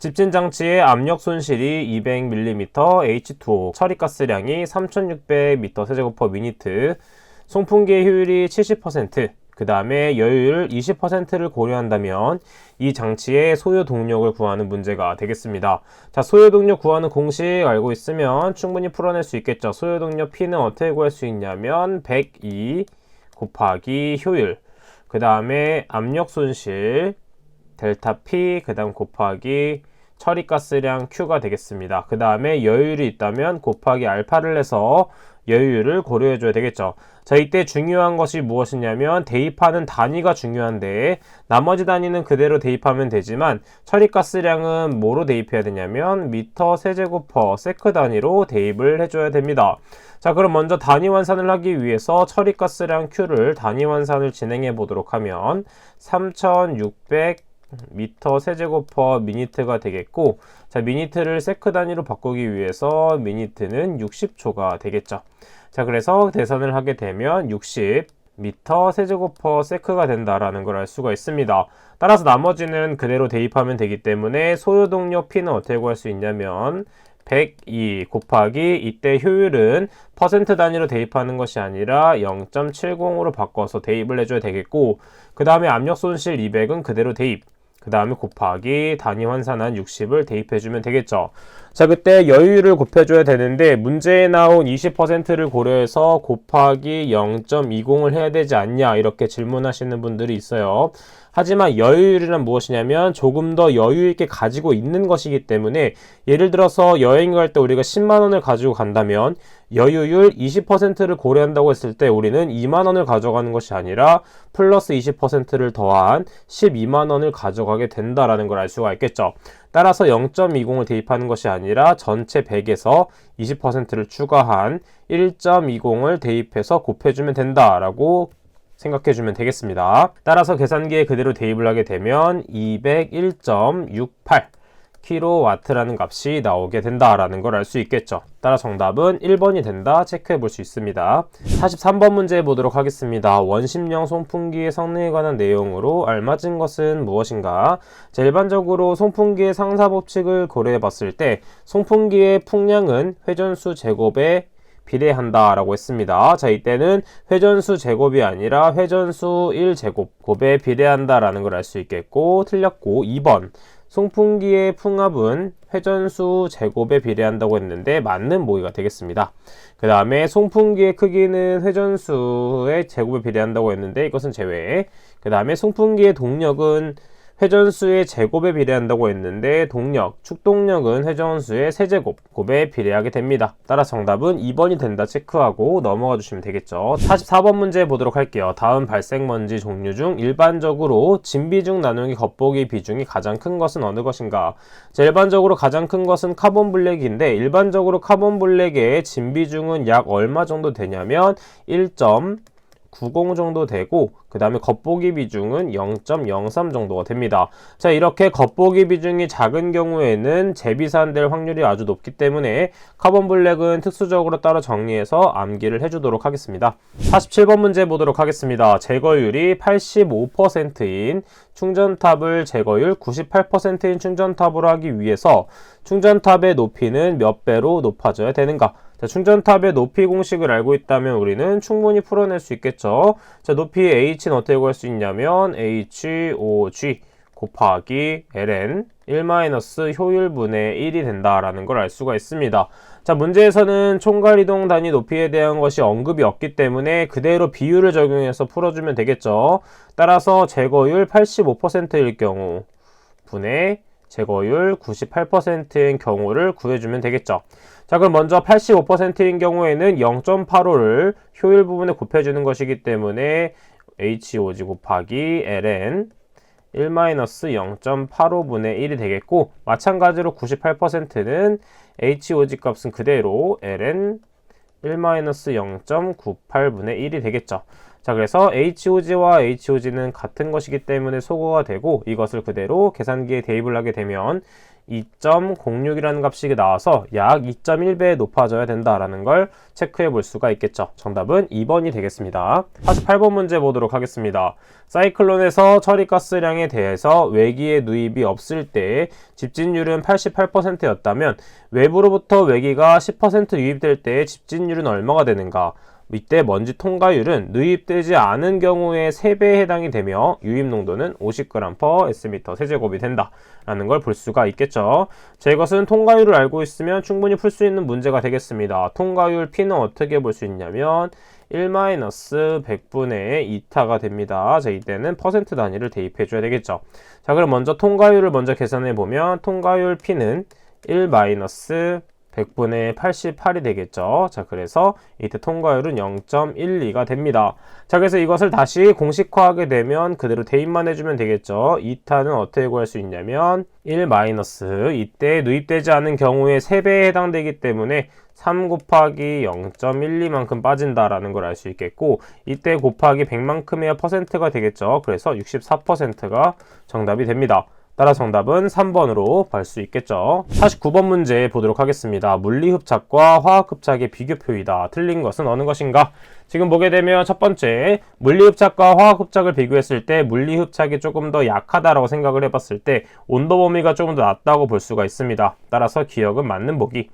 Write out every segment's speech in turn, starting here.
집진 장치의 압력 손실이 200mm H2O, 처리가스량이 3600m 세제곱퍼 미니트, 송풍기의 효율이 70%, 그 다음에 여유율 20%를 고려한다면 이 장치의 소요 동력을 구하는 문제가 되겠습니다. 자, 소요 동력 구하는 공식 알고 있으면 충분히 풀어낼 수 있겠죠. 소요 동력 P는 어떻게 구할 수 있냐면 102 곱하기 효율, 그 다음에 압력 손실 델타 P, 그 다음 곱하기 처리가스량 Q가 되겠습니다. 그 다음에 여유율이 있다면 곱하기 알파를 해서 여유율을 고려해 줘야 되겠죠. 자, 이때 중요한 것이 무엇이냐면 대입하는 단위가 중요한데 나머지 단위는 그대로 대입하면 되지만 처리가스량은 뭐로 대입해야 되냐면 미터 세제곱퍼 세크 단위로 대입을 해줘야 됩니다. 자, 그럼 먼저 단위 환산을 하기 위해서 처리가스량 Q를 단위 환산을 진행해 보도록 하면 3600 미터 세제곱퍼 미니트가 되겠고, 자, 미니트를 세크 단위로 바꾸기 위해서 미니트는 60초가 되겠죠. 자, 그래서 계산을 하게 되면 60 미터 세제곱퍼 세크가 된다라는 걸 알 수가 있습니다. 따라서 나머지는 그대로 대입하면 되기 때문에 소요동력 P는 어떻게 구할 수 있냐면 102 곱하기 이때 효율은 퍼센트 단위로 대입하는 것이 아니라 0.70으로 바꿔서 대입을 해줘야 되겠고, 그 다음에 압력 손실 200은 그대로 대입, 그 다음에 곱하기 단위 환산한 60을 대입해주면 되겠죠. 자, 그때 여유율을 곱해줘야 되는데 문제에 나온 20%를 고려해서 곱하기 0.20을 해야 되지 않냐 이렇게 질문하시는 분들이 있어요. 하지만 여유율이란 무엇이냐면 조금 더 여유 있게 가지고 있는 것이기 때문에, 예를 들어서 여행 갈 때 우리가 10만원을 가지고 간다면 여유율 20%를 고려한다고 했을 때 우리는 2만원을 가져가는 것이 아니라 플러스 20%를 더한 12만원을 가져가게 된다라는 걸 알 수가 있겠죠. 따라서 0.20을 대입하는 것이 아니라 전체 100에서 20%를 추가한 1.20을 대입해서 곱해주면 된다라고 생각해주면 되겠습니다. 따라서 계산기에 그대로 대입을 하게 되면 201.68 kW라는 값이 나오게 된다라는 걸 알 수 있겠죠. 따라 정답은 1번이 된다 체크해 볼 수 있습니다. 43번 문제 보도록 하겠습니다. 원심령 송풍기의 성능에 관한 내용으로 알맞은 것은 무엇인가? 자, 일반적으로 송풍기의 상사 법칙을 고려해 봤을 때 송풍기의 풍량은 회전수 제곱에 비례한다 라고 했습니다. 자, 이때는 회전수 제곱이 아니라 회전수 1제곱 곱에 비례한다 라는 걸 알 수 있겠고, 틀렸고 2번 송풍기의 풍압은 회전수 제곱에 비례한다고 했는데 맞는 모의가 되겠습니다. 그 다음에 송풍기의 크기는 회전수의 제곱에 비례한다고 했는데 이것은 제외. 그 다음에 송풍기의 동력은 회전수의 제곱에 비례한다고 했는데 동력, 축동력은 회전수의 세제곱, 곱에 비례하게 됩니다. 따라 정답은 2번이 된다 체크하고 넘어가 주시면 되겠죠. 44번 문제 보도록 할게요. 다음 발생먼지 종류 중 일반적으로 진비중 나누기 겉보기 비중이 가장 큰 것은 어느 것인가? 자, 일반적으로 가장 큰 것은 카본 블랙인데 일반적으로 카본 블랙의 진비중은 약 얼마 정도 되냐면 1.90 정도 되고, 그 다음에 겉보기 비중은 0.03 정도가 됩니다. 자, 이렇게 겉보기 비중이 작은 경우에는 재비산될 확률이 아주 높기 때문에 카본 블랙은 특수적으로 따로 정리해서 암기를 해주도록 하겠습니다. 47번 문제 보도록 하겠습니다. 제거율이 85%인 충전탑을 제거율 98%인 충전탑으로 하기 위해서 충전탑의 높이는 몇 배로 높아져야 되는가? 자, 충전탑의 높이 공식을 알고 있다면 우리는 충분히 풀어낼 수 있겠죠. 자, 높이 H는 어떻게 구할 수 있냐면 HOG 곱하기 ln 1- 효율분의 1이 된다라는 걸 알 수가 있습니다. 자, 문제에서는 총괄이동 단위 높이에 대한 것이 언급이 없기 때문에 그대로 비율을 적용해서 풀어주면 되겠죠. 따라서 제거율 85%일 경우 분의 제거율 98%인 경우를 구해주면 되겠죠. 자, 그럼 먼저 85%인 경우에는 0.85를 효율 부분에 곱해주는 것이기 때문에 HOG 곱하기 ln 1-0.85분의 1이 되겠고, 마찬가지로 98%는 HOG 값은 그대로 ln 1-0.98분의 1이 되겠죠. 자, 그래서 HOG와 HOG는 같은 것이기 때문에 소거가 되고 이것을 그대로 계산기에 대입을 하게 되면 2.06이라는 값이 나와서 약 2.1배 높아져야 된다라는 걸 체크해 볼 수가 있겠죠. 정답은 2번이 되겠습니다. 48번 문제 보도록 하겠습니다. 사이클론에서 처리가스량에 대해서 외기의 누입이 없을 때 집진율은 88%였다면 외부로부터 외기가 10% 유입될 때 집진율은 얼마가 되는가? 이때 먼지 통과율은 누입되지 않은 경우에 3배에 해당이 되며 유입 농도는 50g/sm 세제곱이 된다 라는 걸 볼 수가 있겠죠. 자, 이것은 통과율을 알고 있으면 충분히 풀 수 있는 문제가 되겠습니다. 통과율 P는 어떻게 볼 수 있냐면 1-100분의 2타가 됩니다. 자, 이때는 퍼센트 단위를 대입해 줘야 되겠죠. 자, 그럼 먼저 통과율을 먼저 계산해 보면 통과율 P는 1-100분의 88이 되겠죠. 자, 그래서 이때 통과율은 0.12가 됩니다. 자, 그래서 이것을 다시 공식화하게 되면 그대로 대입만 해주면 되겠죠. 2타는 어떻게 구할 수 있냐면 1 마이너스 이때 누입되지 않은 경우에 3배에 해당되기 때문에 3 곱하기 0.12만큼 빠진다라는 걸 알 수 있겠고 이때 곱하기 100만큼이야 퍼센트가 되겠죠. 그래서 64%가 정답이 됩니다. 따라 정답은 3번으로 볼 수 있겠죠. 49번 문제 보도록 하겠습니다. 물리흡착과 화학흡착의 비교표이다. 틀린 것은 어느 것인가? 지금 보게 되면 첫 번째, 물리흡착과 화학흡착을 비교했을 때 물리흡착이 조금 더 약하다라고 생각을 해봤을 때 온도 범위가 조금 더 낮다고 볼 수가 있습니다. 따라서 기억은 맞는 보기.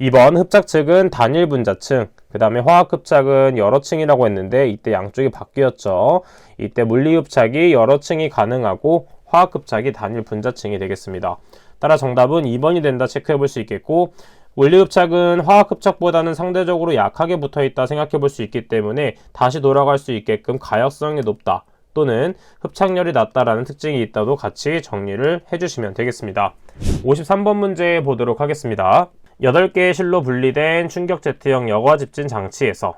2번 흡착 측은 단일 분자층, 그 다음에 화학흡착은 여러 층이라고 했는데 이때 양쪽이 바뀌었죠. 이때 물리흡착이 여러 층이 가능하고 화학흡착이 단일 분자층이 되겠습니다. 따라 정답은 2번이 된다 체크해 볼 수 있겠고 물리흡착은 화학흡착보다는 상대적으로 약하게 붙어있다 생각해 볼 수 있기 때문에 다시 돌아갈 수 있게끔 가역성이 높다 또는 흡착률이 낮다라는 특징이 있다도 같이 정리를 해주시면 되겠습니다. 53번 문제 보도록 하겠습니다. 8개의 실로 분리된 충격 제트형 여과 집진 장치에서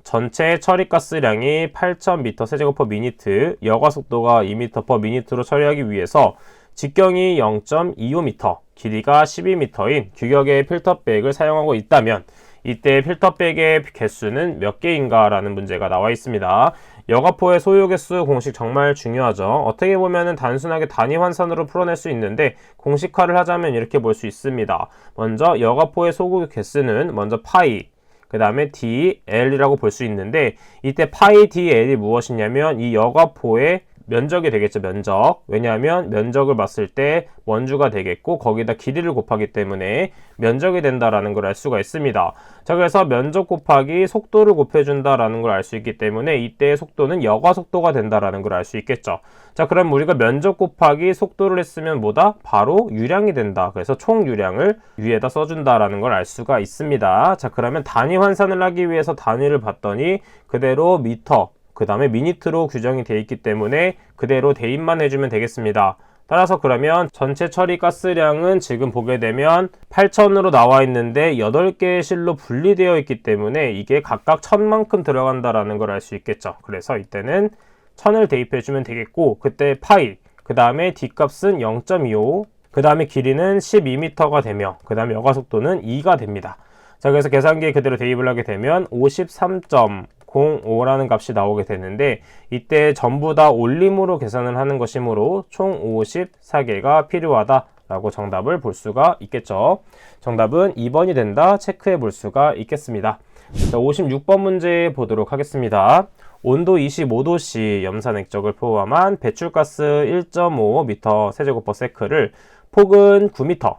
전체 처리가스량이 8,000m 세제곱/미니트, 여과 속도가 2m/미니트로 처리하기 위해서 직경이 0.25m, 길이가 12m인 규격의 필터백을 사용하고 있다면 이때 필터백의 개수는 몇 개인가 라는 문제가 나와 있습니다. 여과포의 소요 개수 공식 정말 중요하죠. 어떻게 보면 단순하게 단위 환산으로 풀어낼 수 있는데 공식화를 하자면 이렇게 볼 수 있습니다. 먼저 여과포의 소요 개수는 먼저 파이, 그 다음에 dl이라고 볼 수 있는데 이때 파이 dl이 무엇이냐면 이 여과포의 면적이 되겠죠. 면적. 왜냐하면 면적을 봤을 때 원주가 되겠고 거기다 길이를 곱하기 때문에 면적이 된다라는 걸 알 수가 있습니다. 자, 그래서 면적 곱하기 속도를 곱해준다라는 걸 알 수 있기 때문에 이때의 속도는 여과 속도가 된다라는 걸 알 수 있겠죠. 자, 그럼 우리가 면적 곱하기 속도를 했으면 뭐다? 바로 유량이 된다. 그래서 총 유량을 위에다 써준다라는 걸 알 수가 있습니다. 자, 그러면 단위 환산을 하기 위해서 단위를 봤더니 그대로 미터, 그 다음에 미니트로 규정이 되어 있기 때문에 그대로 대입만 해주면 되겠습니다. 따라서 그러면 전체 처리 가스량은 지금 보게 되면 8,000으로 나와 있는데 8개의 실로 분리되어 있기 때문에 이게 각각 1,000만큼 들어간다라는 걸 알 수 있겠죠. 그래서 이때는 1,000을 대입해주면 되겠고 그때 파이, 그 다음에 D값은 0.25, 그 다음에 길이는 12m가 되며 그 다음에 여과 속도는 2가 됩니다. 자, 그래서 계산기에 그대로 대입을 하게 되면 53.05라는 값이 나오게 되는데 이때 전부 다 올림으로 계산을 하는 것이므로 총 54개가 필요하다라고 정답을 볼 수가 있겠죠. 정답은 2번이 된다 체크해 볼 수가 있겠습니다. 자, 56번 문제 보도록 하겠습니다. 온도 25도씨 염산 액적을 포함한 배출가스 1.5m 세제곱퍼세크를 폭은 9m,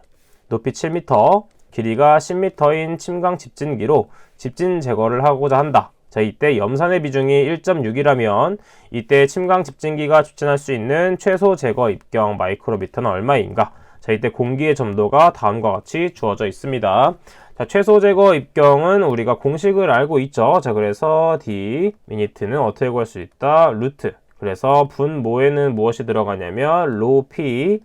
높이 7m, 길이가 10m인 침강 집진기로 집진 제거를 하고자 한다. 자, 이때 염산의 비중이 1.6이라면 이때 침강 집진기가 집진할 수 있는 최소 제거 입경 마이크로미터는 얼마인가? 자, 이때 공기의 점도가 다음과 같이 주어져 있습니다. 자, 최소 제거 입경은 우리가 공식을 알고 있죠. 자, 그래서 d 미니트는 어떻게 구할 수 있다? 루트. 그래서 분모에는 무엇이 들어가냐면 로 p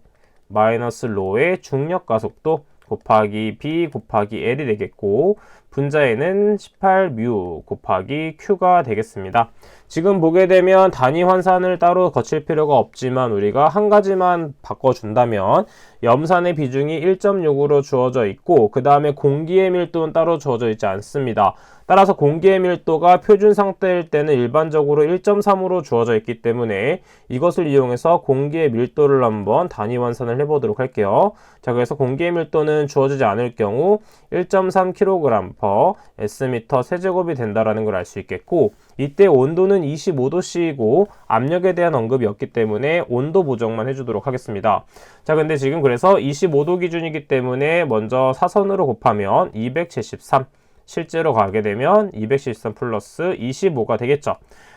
마이너스 로의 중력 가속도 곱하기 b 곱하기 l이 되겠고 분자에는 18μ 곱하기 Q가 되겠습니다. 지금 보게 되면 단위 환산을 따로 거칠 필요가 없지만 우리가 한 가지만 바꿔준다면 염산의 비중이 1.6으로 주어져 있고 그 다음에 공기의 밀도는 따로 주어져 있지 않습니다. 따라서 공기의 밀도가 표준 상태일 때는 일반적으로 1.3으로 주어져 있기 때문에 이것을 이용해서 공기의 밀도를 한번 단위 환산을 해보도록 할게요. 자, 그래서 공기의 밀도는 주어지지 않을 경우 1.3kg/s 세제곱이 된다는 걸 알 수 있겠고 이때 온도는 25도씨이고 압력에 대한 언급이 없기 때문에 온도 보정만 해주도록 하겠습니다. 자, 근데 지금 그래서 25도 기준이기 때문에 먼저 사선으로 곱하면 273 실제로 가게 되면 213 플러스 25가 되겠죠.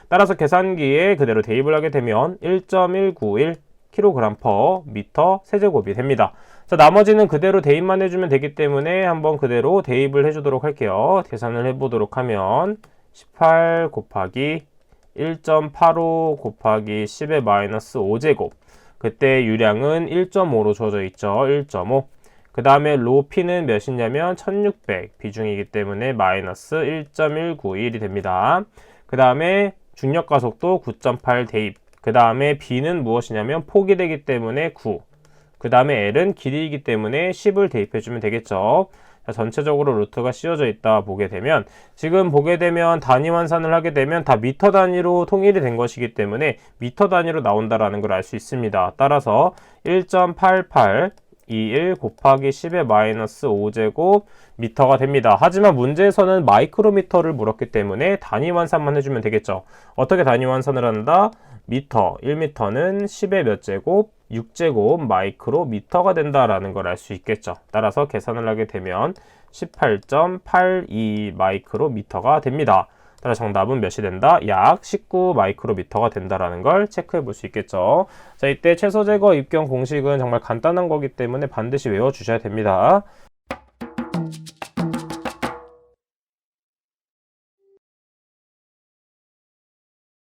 따라서 계산기에 그대로 대입을 하게 되면 1.191kg/m 세제곱이 됩니다. 자, 나머지는 그대로 대입만 해주면 되기 때문에 한번 그대로 대입을 해주도록 할게요. 계산을 해보도록 하면 18 곱하기 1.85 곱하기 10의 마이너스 5제곱 그때 유량은 1.5로 주어져 있죠. 1.5 그 다음에 로 P는 몇이냐면 1600 비중이기 때문에 마이너스 1.191이 됩니다. 그 다음에 중력 가속도 9.8 대입 그 다음에 B는 무엇이냐면 폭이 되기 때문에 9 그 다음에 L은 길이이기 때문에 10을 대입해주면 되겠죠. 자, 전체적으로 루트가 씌워져 있다 보게 되면 지금 보게 되면 단위 환산을 하게 되면 다 미터 단위로 통일이 된 것이기 때문에 미터 단위로 나온다라는 걸 알 수 있습니다. 따라서 1.8821 곱하기 10의 마이너스 5제곱 미터가 됩니다. 하지만 문제에서는 마이크로미터를 물었기 때문에 단위 환산만 해주면 되겠죠. 어떻게 단위 환산을 한다? 미터, 1미터는 10의 몇 제곱? 6제곱 마이크로미터가 된다라는 걸 알 수 있겠죠. 따라서 계산을 하게 되면 18.82 마이크로미터가 됩니다. 따라서 정답은 몇이 된다? 약 19 마이크로미터가 된다라는 걸 체크해 볼 수 있겠죠. 자, 이때 최소 제거 입경 공식은 정말 간단한 거기 때문에 반드시 외워주셔야 됩니다.